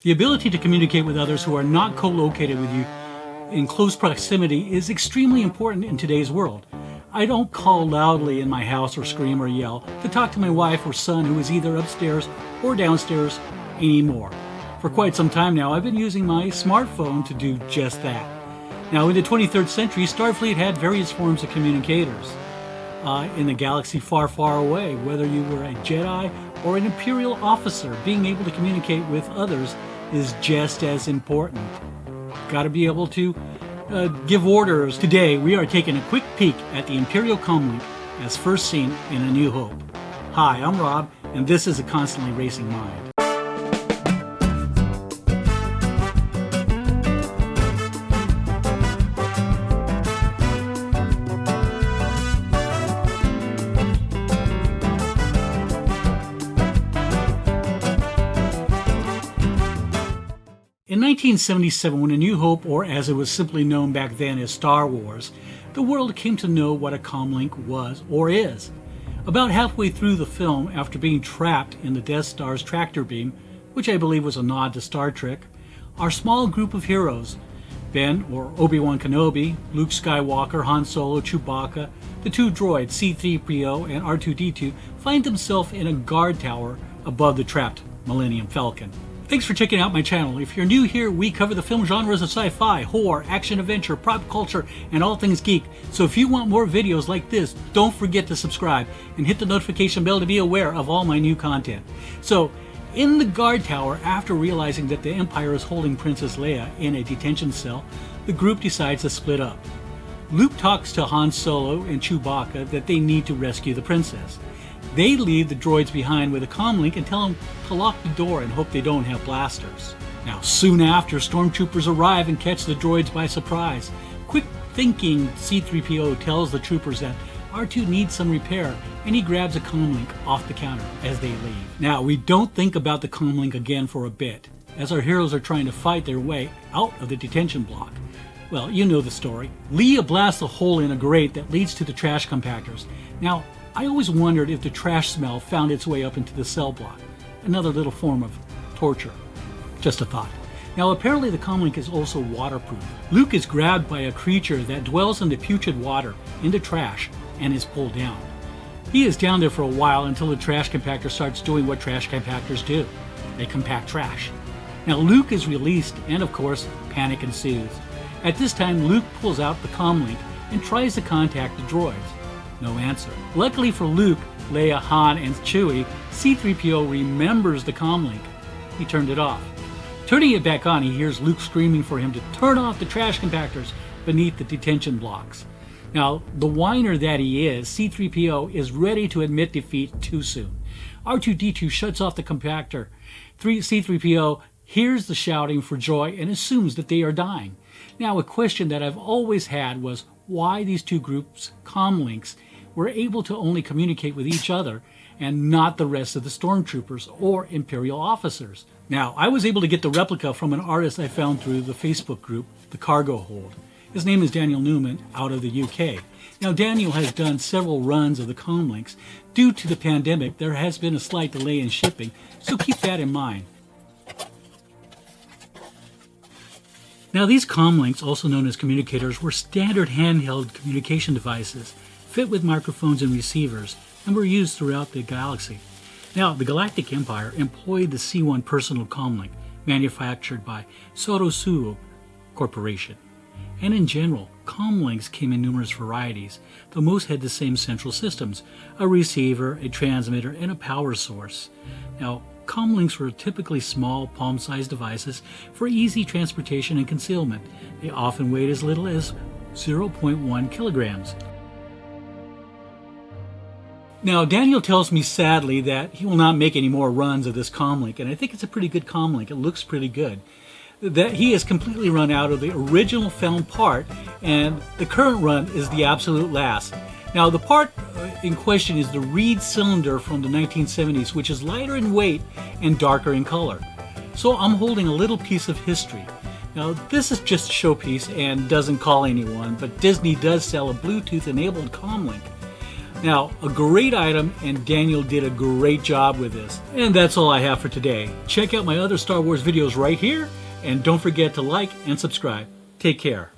The ability to communicate with others who are not co-located with you in close proximity is extremely important in today's world. I don't call loudly in my house or scream or yell to talk to my wife or son who is either upstairs or downstairs anymore. For quite some time now, I've been using my smartphone to do just that. Now, in the 23rd century, Starfleet had various forms of communicators in the galaxy far, far away. Whether you were a Jedi or an Imperial officer, being able to communicate with others is just as important. Got to be able to give orders. Today, we are taking a quick peek at the Imperial Comlink as first seen in A New Hope. Hi, I'm Rob, and this is A Constantly Racing Mind. In 1977, when A New Hope, or as it was simply known back then as Star Wars, the world came to know what a comlink was or is. About halfway through the film, after being trapped in the Death Star's tractor beam, which I believe was a nod to Star Trek, our small group of heroes, Ben or Obi-Wan Kenobi, Luke Skywalker, Han Solo, Chewbacca, the two droids C-3PO and R2-D2, find themselves in a guard tower above the trapped Millennium Falcon. Thanks for checking out my channel. If you're new here, we cover the film genres of sci-fi, horror, action-adventure, pop culture, and all things geek. So if you want more videos like this, don't forget to subscribe and hit the notification bell to be aware of all my new content. So, in the guard tower, after realizing that the Empire is holding Princess Leia in a detention cell, the group decides to split up. Luke talks to Han Solo and Chewbacca that they need to rescue the princess. They leave the droids behind with a comlink and tell them to lock the door and hope they don't have blasters. Now, soon after, stormtroopers arrive and catch the droids by surprise. Quick thinking C-3PO tells the troopers that R2 needs some repair, and he grabs a comlink off the counter as they leave. Now, we don't think about the comlink again for a bit, as our heroes are trying to fight their way out of the detention block. Well, you know the story. Leia blasts a hole in a grate that leads to the trash compactors. Now, I always wondered if the trash smell found its way up into the cell block. Another little form of torture. Just a thought. Now, apparently the comlink is also waterproof. Luke is grabbed by a creature that dwells in the putrid water in the trash and is pulled down. He is down there for a while until the trash compactor starts doing what trash compactors do. They compact trash. Now, Luke is released and, of course, panic ensues. At this time, Luke pulls out the comlink and tries to contact the droids. No answer. Luckily for Luke, Leia, Han, and Chewie, C-3PO remembers the comlink. He turned it off. Turning it back on, he hears Luke screaming for him to turn off the trash compactors beneath the detention blocks. Now, the whiner that he is, C-3PO is ready to admit defeat too soon. R2-D2 shuts off the compactor. C-3PO hears the shouting for joy and assumes that they are dying. Now, a question that I've always had was why these two groups, comlinks, were able to only communicate with each other and not the rest of the stormtroopers or Imperial officers. Now, I was able to get the replica from an artist I found through the Facebook group, The Cargo Hold. His name is Daniel Newman out of the UK. Now, Daniel has done several runs of the comlinks. Due to the pandemic, there has been a slight delay in shipping, so keep that in mind. Now, these comlinks, also known as communicators, were standard handheld communication devices, fit with microphones and receivers, and were used throughout the galaxy. Now, the Galactic Empire employed the C-1 personal comlink, manufactured by Sorosuo Corporation. And in general, comlinks came in numerous varieties, though most had the same central systems, a receiver, a transmitter, and a power source. Now, comlinks were typically small, palm-sized devices for easy transportation and concealment. They often weighed as little as 0.1 kilograms. Now, Daniel tells me sadly that he will not make any more runs of this comlink, and I think it's a pretty good comlink. It looks pretty good. That he has completely run out of the original found part, and the current run is the absolute last. Now, the part in question is the reed cylinder from the 1970s, which is lighter in weight and darker in color. So I'm holding a little piece of history. Now, this is just a showpiece and doesn't call anyone, but Disney does sell a Bluetooth-enabled comlink. Now, a great item, and Daniel did a great job with this. And that's all I have for today. Check out my other Star Wars videos right here, and don't forget to like and subscribe. Take care.